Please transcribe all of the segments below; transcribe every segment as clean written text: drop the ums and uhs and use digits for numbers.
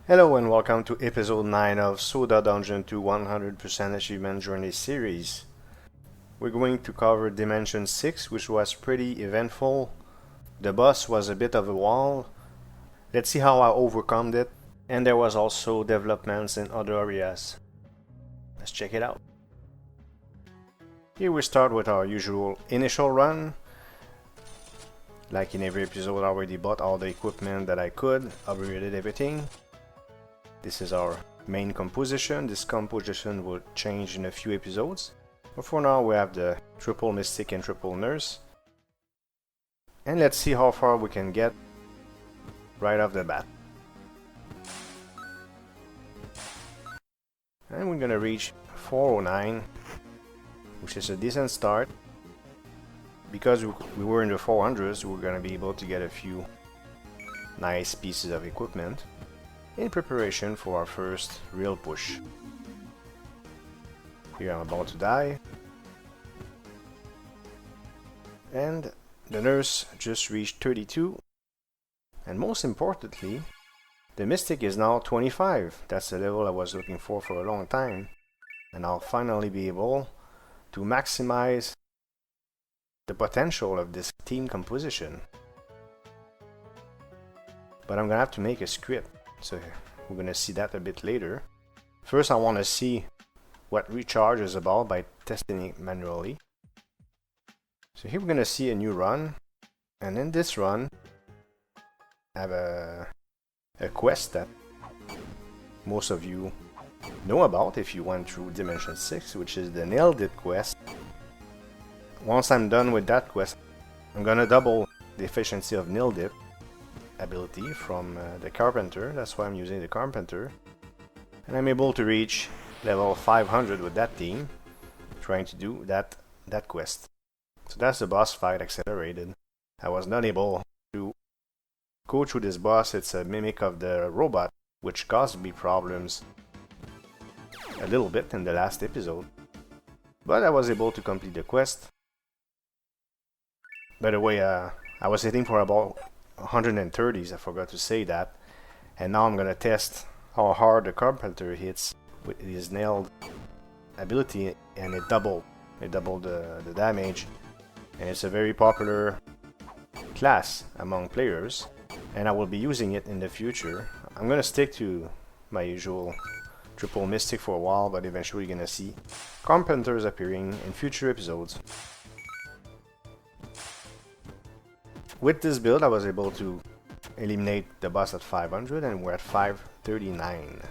Hello and welcome to episode 9 of Soda Dungeon 2 100% Achievement Journey series. We're going to cover Dimension 6, which was pretty eventful. The boss was a bit of a wall. Let's see how I overcome it. And there was also developments in other areas. Let's check it out. Here we start with our usual initial run. Like in every episode, I already bought all the equipment that I could, upgraded everything. This is our main composition. This composition will change in a few episodes. But for now we have the triple mystic and triple nurse. And let's see how far we can get right off the bat. And we're gonna reach 409, which is a decent start. Because we were in the 400s, we're gonna be able to get a few nice pieces of equipment in preparation for our first real push. Here I'm about to die. And the nurse just reached 32. And most importantly, the mystic is now 25. That's the level I was looking for a long time. And I'll finally be able to maximize the potential of this team composition. But I'm gonna have to make a script. So we're gonna see that a bit later. First I want to see what recharge is about by testing it manually. So here we're gonna see a new run, and in this run I have a quest that most of you know about if you went through Dimension 6, which is the Nailed It quest. Once I'm done with that quest, I'm gonna double the efficiency of Nailed It ability from the Carpenter. That's why I'm using the Carpenter. And I'm able to reach level 500 with that team, trying to do that quest. So that's the boss fight accelerated. I was not able to go through this boss. It's a mimic of the robot, which caused me problems a little bit in the last episode. But I was able to complete the quest. By the way, I was hitting for about 130s, I forgot to say that. And now I'm gonna test how hard the Carpenter hits with his nailed ability, and it doubled the damage. And it's a very popular class among players, and I will be using it in the future. I'm gonna stick to my usual triple mystic for a while, but eventually you're gonna see Carpenters appearing in future episodes. With this build I was able to eliminate the boss at 500, and we're at 539.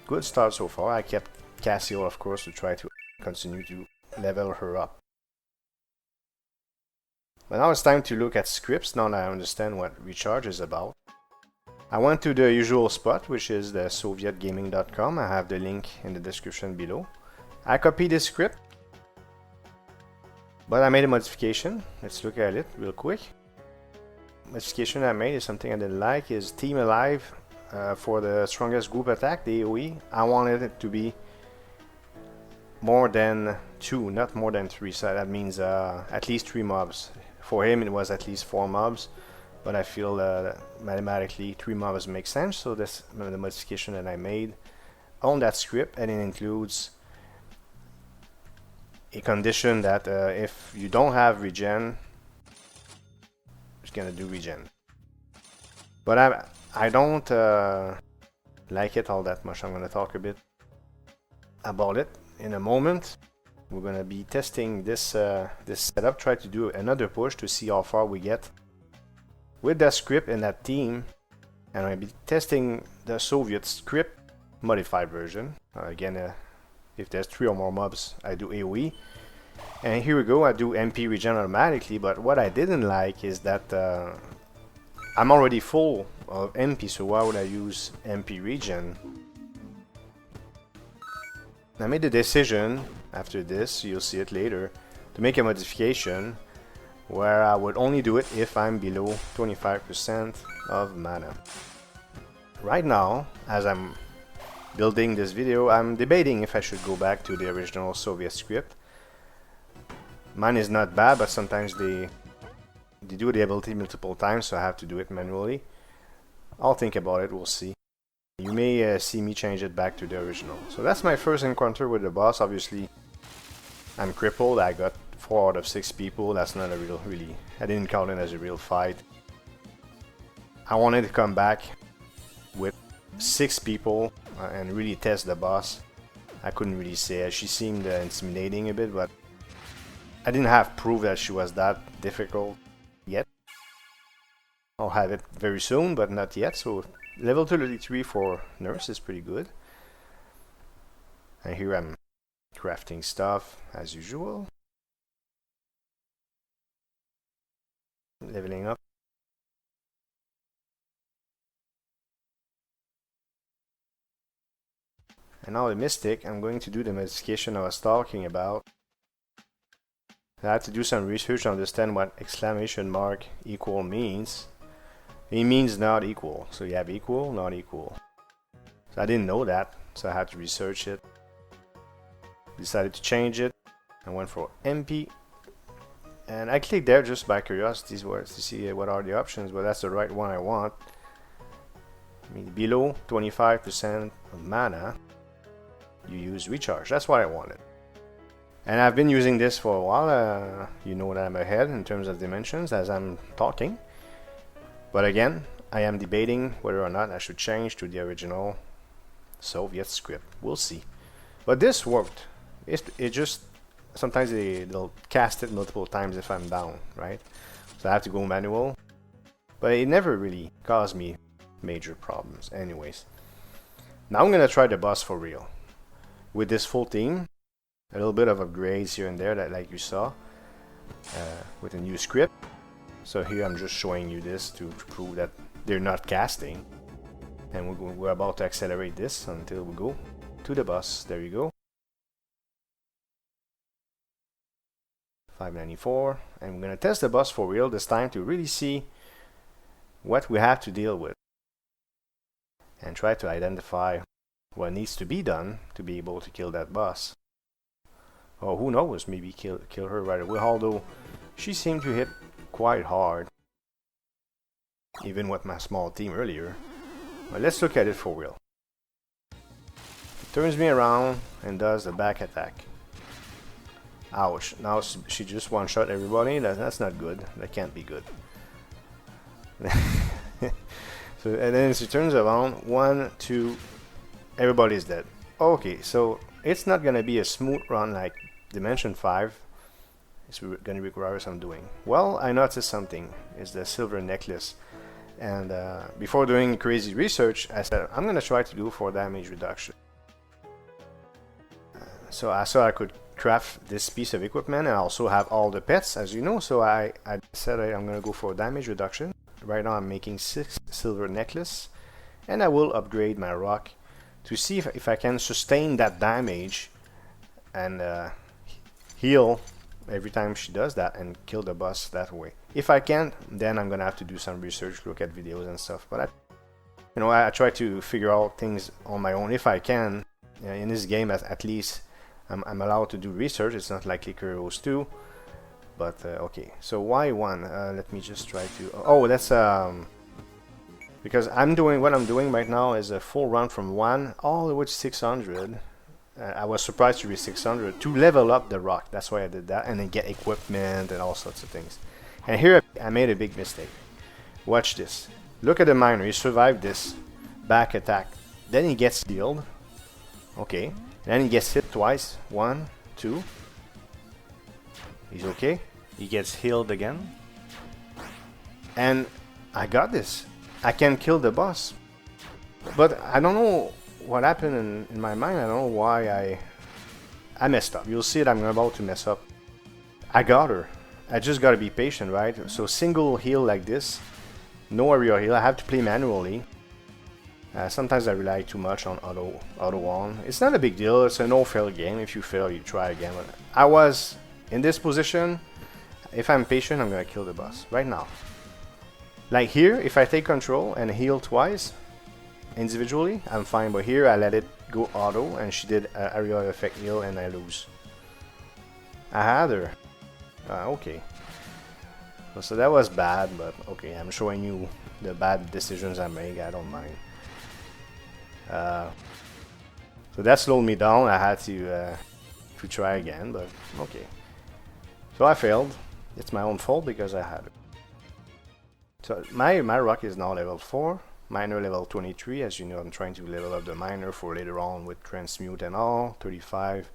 Good start so far. I kept Cassio, of course, to try to continue to level her up. But now it's time to look at scripts, now that I understand what recharge is about. I went to the usual spot, which is the sovietgaming.com. I have the link in the description below. I copied this script, but I made a modification. Let's look at it real quick. Modification I made is something I didn't like, is Team Alive for the strongest group attack, the AoE. I wanted it to be more than 2, not more than 3, so that means at least 3 mobs. For him it was at least 4 mobs, but I feel mathematically 3 mobs make sense, so that's the modification that I made on that script, and it includes a condition that if you don't have regen, it's gonna do regen. But I don't like it all that much. I'm gonna talk a bit about it in a moment. We're gonna be testing this setup, try to do another push to see how far we get with that script and that team. And I'll be testing the Soviet script modified version. Again, if there's 3 or more mobs, I do AoE. And here we go, I do MP regen automatically, but what I didn't like is that I'm already full of MP, so why would I use MP regen? I made the decision after this, you'll see it later, to make a modification where I would only do it if I'm below 25% of mana. Right now, as I'm building this video, I'm debating if I should go back to the original Soviet script. Mine is not bad, but sometimes they do the ability multiple times, so I have to do it manually. I'll think about it, we'll see. You may see me change it back to the original. So that's my first encounter with the boss. Obviously, I'm crippled. I got 4 out of 6 people. That's not a really, I didn't count it as a real fight. I wanted to come back with 6 people and really test the boss. I couldn't really say. She seemed intimidating a bit, but I didn't have proof that she was that difficult yet. I'll have it very soon, but not yet. So level 33 for nurse is pretty good. And here I'm crafting stuff as usual. Leveling up. And now the Mystic, I'm going to do the modification I was talking about. I had to do some research to understand what exclamation mark equal means. It means not equal. So you have equal, not equal. So I didn't know that, so I had to research it. Decided to change it. I went for MP. And I clicked there just by curiosity to see what are the options, but that's the right one I want. I mean, below 25% of mana, you use recharge. That's what I wanted. And I've been using this for a while. You know that I'm ahead in terms of dimensions as I'm talking. But again, I am debating whether or not I should change to the original Soviet script. We'll see. But this worked. It just, sometimes they'll cast it multiple times if I'm down, right? So I have to go manual. But it never really caused me major problems anyways. Now I'm going to try the boss for real. With this full team, a little bit of upgrades here and there, that like you saw, with a new script. So here I'm just showing you this to prove that they're not casting. And we're about to accelerate this until we go to the boss. There you go. 594. And we're going to test the boss for real this time to really see what we have to deal with. And try to identify what needs to be done to be able to kill that boss. Oh, who knows, maybe kill her right away, although she seemed to hit quite hard, even with my small team earlier. But let's look at it for real. It turns me around and does the back attack. Ouch, now she just one-shot everybody. That's not good, that can't be good. So, and then she turns around, 1, 2, everybody's dead. Okay, so it's not gonna be a smooth run like Dimension 5. It's gonna require some doing. Well, I noticed something. It's the silver necklace. And before doing crazy research, I said I'm gonna try to do for damage reduction. So I saw I could craft this piece of equipment and also have all the pets, as you know. So I said I'm gonna go for damage reduction. Right now I'm making 6 silver necklace, and I will upgrade my rock to see if I can sustain that damage and heal every time she does that and kill the boss that way. If I can't, then I'm gonna have to do some research, look at videos and stuff. But I try to figure out things on my own if I can. In this game, at least I'm allowed to do research. It's not like Clicker Heroes 2. But okay, so why 1? Let me just try to. Oh, that's because what I'm doing right now is a full run from 1 all the way to 600. I was surprised to reach 600 to level up the rock. That's why I did that, and then get equipment and all sorts of things. And here I made a big mistake. Watch this. Look at the miner. He survived this back attack. Then he gets healed. Okay. And then he gets hit twice. 1, 2. He's okay. He gets healed again. And I got this. I can kill the boss. But I don't know what happened in my mind. I don't know why I messed up. You'll see it. I'm about to mess up. I got her. I just gotta be patient, right? So single heal like this. No area heal. I have to play manually. Sometimes I rely too much on auto on. It's not a big deal. It's a no-fail game. If you fail, you try again. But I was in this position. If I'm patient, I'm gonna kill the boss right now. Like here, if I take control and heal twice individually, I'm fine. But here, I let it go auto, and she did area effect heal, and I lose. I had her. Okay. So that was bad, but okay. I'm showing you the bad decisions I make. I don't mind. So that slowed me down. I had to try again, but okay. So I failed. It's my own fault because I had it. So my rock is now level 4, miner level 23. As you know, I'm trying to level up the miner for later on with transmute and all. 35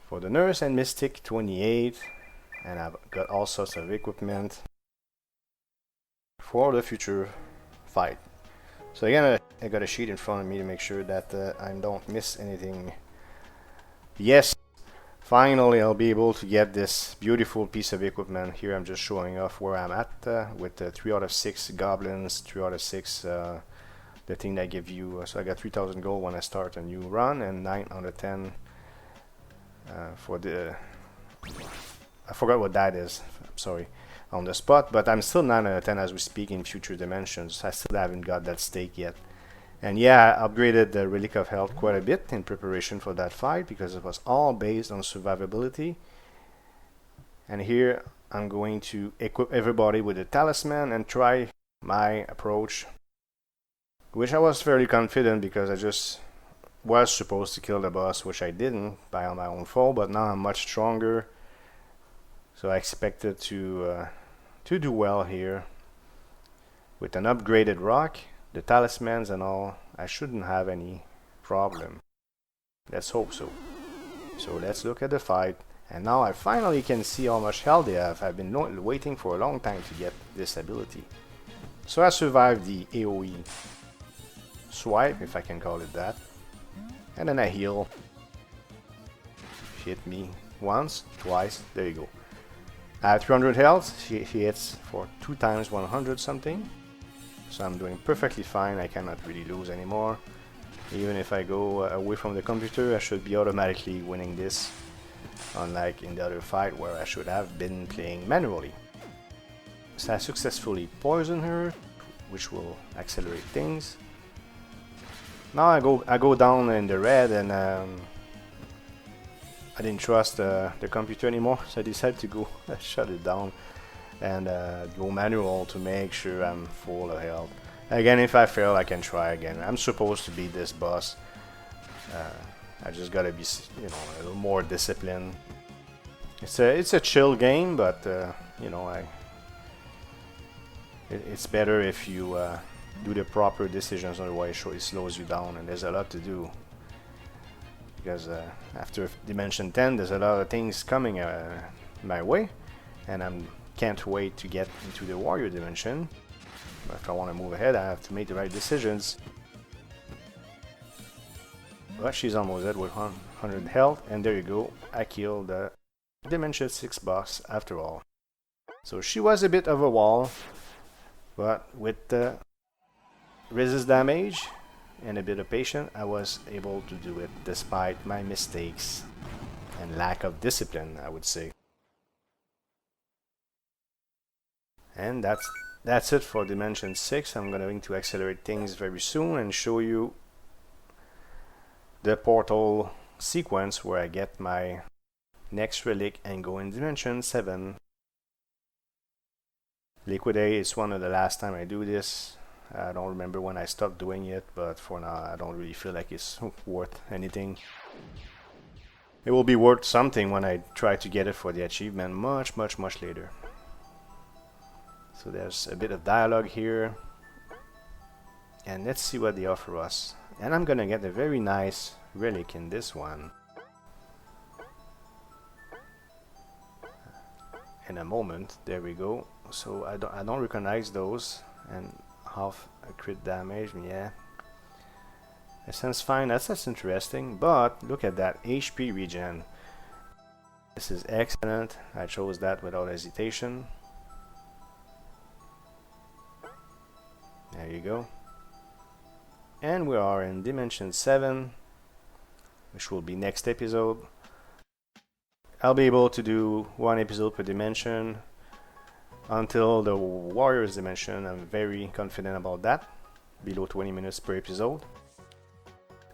for the nurse, and mystic 28. And I've got all sorts of equipment for the future fight. So again, I got a sheet in front of me to make sure that I don't miss anything. Yes, finally I'll be able to get this beautiful piece of equipment. Here I'm just showing off where I'm at with 3 out of 6 goblins, 3 out of 6 the thing that give you, so I got 3000 gold when I start a new run, and 9 out of 10 for the, I forgot what that is, I'm sorry, on the spot, but I'm still 9 out of 10 as we speak in future dimensions. I still haven't got that stake yet. And yeah, I upgraded the Relic of Health quite a bit in preparation for that fight because it was all based on survivability. And here I'm going to equip everybody with a talisman and try my approach, which I was fairly confident because I just was supposed to kill the boss, which I didn't by my own fault, but now I'm much stronger. So I expected to do well here. With an upgraded rock, the talismans and all, I shouldn't have any problem. Let's hope so. So let's look at the fight. And now I finally can see how much health they have. I've been waiting for a long time to get this ability. So I survived the AoE swipe, if I can call it that. And then I heal. She hit me once, twice, there you go. I have 300 health, she hits for 2 times 100 something. So I'm doing perfectly fine, I cannot really lose anymore. Even if I go away from the computer, I should be automatically winning this. Unlike in the other fight where I should have been playing manually. So I successfully poisoned her, which will accelerate things. Now I go down in the red, and I didn't trust the computer anymore, so I decided to go shut it down and go manual to make sure I'm full of health. Again, if I fail, I can try again. I'm supposed to beat this boss. I just gotta be, you know, a little more disciplined. It's a chill game, but you know, it's better if you do the proper decisions. Otherwise, it slows you down, and there's a lot to do. Because after Dimension 10, there's a lot of things coming my way, and I can't wait to get into the Warrior Dimension. But if I want to move ahead, I have to make the right decisions. But she's almost dead with 100 health, and there you go, I killed the Dimension 6 boss after all. So she was a bit of a wall, but with the resist damage and a bit of patience, I was able to do it despite my mistakes and lack of discipline, I would say. And that's it for Dimension 6. I'm going to accelerate things very soon and show you the portal sequence where I get my next relic and go in Dimension 7. Liquidate is one of the last time I do this. I don't remember when I stopped doing it, but for now I don't really feel like it's worth anything. It will be worth something when I try to get it for the achievement much later. So there's a bit of dialogue here, and let's see what they offer us. And I'm gonna get a very nice relic in this one in a moment. There we go. So I don't recognize those, and half a crit damage. Yeah, that sounds fine. That's interesting. But look at that HP regen. This is excellent. I chose that without hesitation. There you go. And we are in Dimension 7, which will be next episode. I'll be able to do 1 episode per dimension until the Warriors dimension. I'm very confident about that. Below 20 minutes per episode.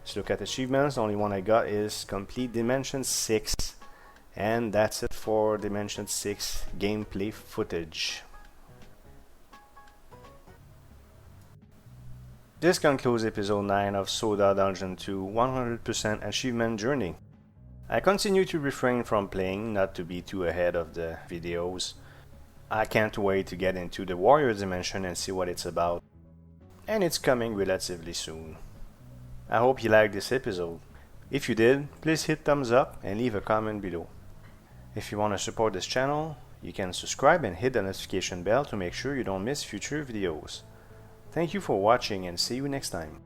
Let's look at achievements. The only one I got is complete Dimension 6. And that's it for Dimension 6 gameplay footage. This concludes episode 9 of Soda Dungeon 2 100% Achievement Journey. I continue to refrain from playing, not to be too ahead of the videos. I can't wait to get into the warrior dimension and see what it's about. And it's coming relatively soon. I hope you liked this episode. If you did, please hit thumbs up and leave a comment below. If you want to support this channel, you can subscribe and hit the notification bell to make sure you don't miss future videos. Thank you for watching and see you next time.